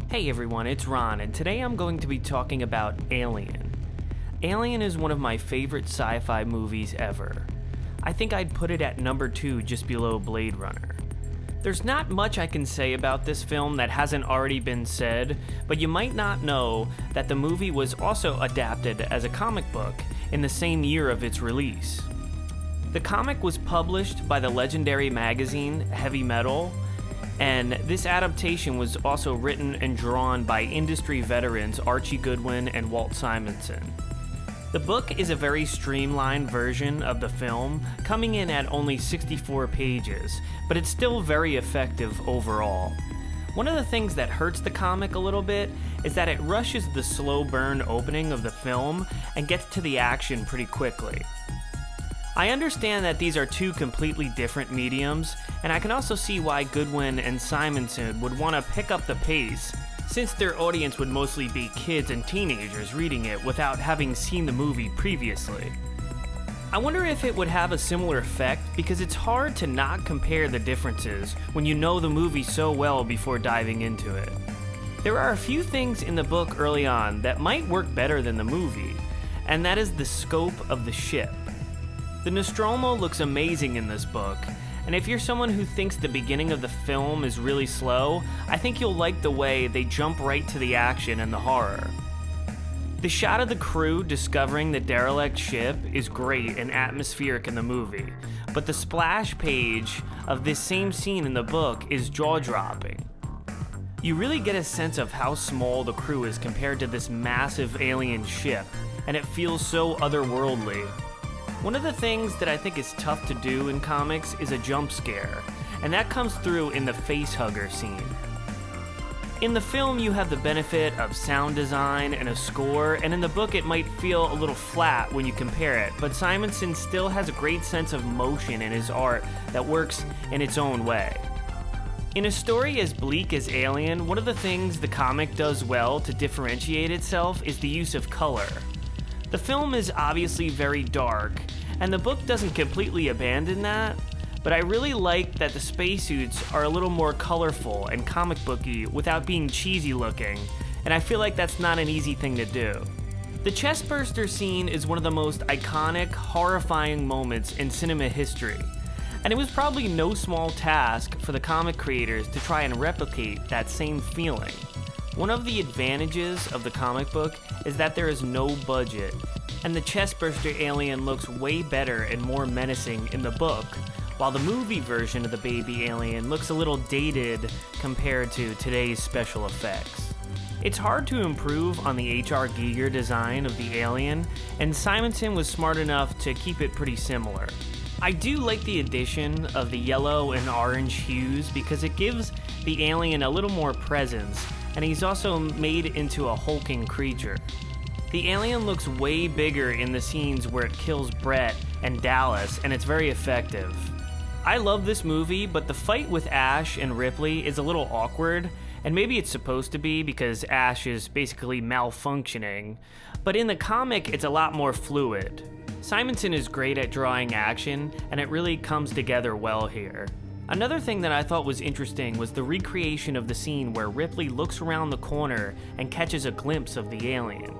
Hey everyone, it's Ron, and today I'm going to be talking about Alien. Alien is one of my favorite sci-fi movies ever. I think I'd put it at number 2 just below Blade Runner. There's not much I can say about this film that hasn't already been said, but you might not know that the movie was also adapted as a comic book in the same year of its release. The comic was published by the legendary magazine Heavy Metal, and this adaptation was also written and drawn by industry veterans Archie Goodwin and Walt Simonson. The book is a very streamlined version of the film, coming in at only 64 pages, but it's still very effective overall. One of the things that hurts the comic a little bit is that it rushes the slow burn opening of the film and gets to the action pretty quickly. I understand that these are two completely different mediums, and I can also see why Goodwin and Simonson would want to pick up the pace, since their audience would mostly be kids and teenagers reading it without having seen the movie previously. I wonder if it would have a similar effect, because it's hard to not compare the differences when you know the movie so well before diving into it. There are a few things in the book early on that might work better than the movie, and that is the scope of the ship. The Nostromo looks amazing in this book, and if you're someone who thinks the beginning of the film is really slow, I think you'll like the way they jump right to the action and the horror. The shot of the crew discovering the derelict ship is great and atmospheric in the movie, but the splash page of this same scene in the book is jaw-dropping. You really get a sense of how small the crew is compared to this massive alien ship, and it feels so otherworldly. One of the things that I think is tough to do in comics is a jump scare, and that comes through in the facehugger scene. In the film, you have the benefit of sound design and a score, and in the book it might feel a little flat when you compare it, but Simonson still has a great sense of motion in his art that works in its own way. In a story as bleak as Alien, one of the things the comic does well to differentiate itself is the use of color. The film is obviously very dark, and the book doesn't completely abandon that, but I really like that the spacesuits are a little more colorful and comic booky without being cheesy looking, and I feel like that's not an easy thing to do. The chestburster scene is one of the most iconic, horrifying moments in cinema history, and it was probably no small task for the comic creators to try and replicate that same feeling. One of the advantages of the comic book is that there is no budget, and the chestburster alien looks way better and more menacing in the book, while the movie version of the baby alien looks a little dated compared to today's special effects. It's hard to improve on the H.R. Giger design of the alien, and Simonson was smart enough to keep it pretty similar. I do like the addition of the yellow and orange hues because it gives the alien a little more presence, and he's also made into a hulking creature. The alien looks way bigger in the scenes where it kills Brett and Dallas, and it's very effective. I love this movie, but the fight with Ash and Ripley is a little awkward, and maybe it's supposed to be because Ash is basically malfunctioning, but in the comic it's a lot more fluid. Simonson is great at drawing action, and it really comes together well here. Another thing that I thought was interesting was the recreation of the scene where Ripley looks around the corner and catches a glimpse of the alien.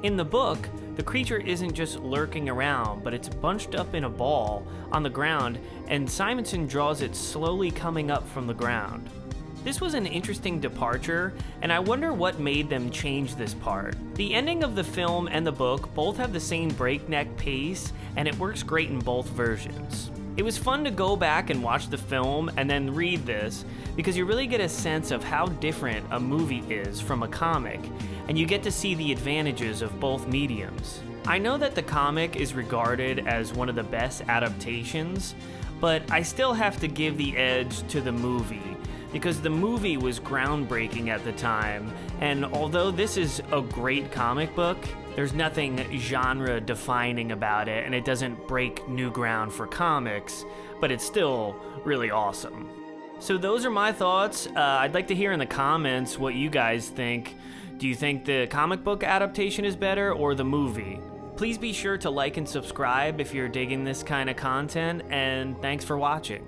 In the book, the creature isn't just lurking around, but it's bunched up in a ball on the ground, and Simonson draws it slowly coming up from the ground. This was an interesting departure, and I wonder what made them change this part. The ending of the film and the book both have the same breakneck pace, and it works great in both versions. It was fun to go back and watch the film and then read this, because you really get a sense of how different a movie is from a comic, and you get to see the advantages of both mediums. I know that the comic is regarded as one of the best adaptations, but I still have to give the edge to the movie, because the movie was groundbreaking at the time, and although this is a great comic book, there's nothing genre-defining about it, and it doesn't break new ground for comics, but it's still really awesome. So those are my thoughts. I'd like to hear in the comments what you guys think. Do you think the comic book adaptation is better or the movie? Please be sure to like and subscribe if you're digging this kind of content, and thanks for watching.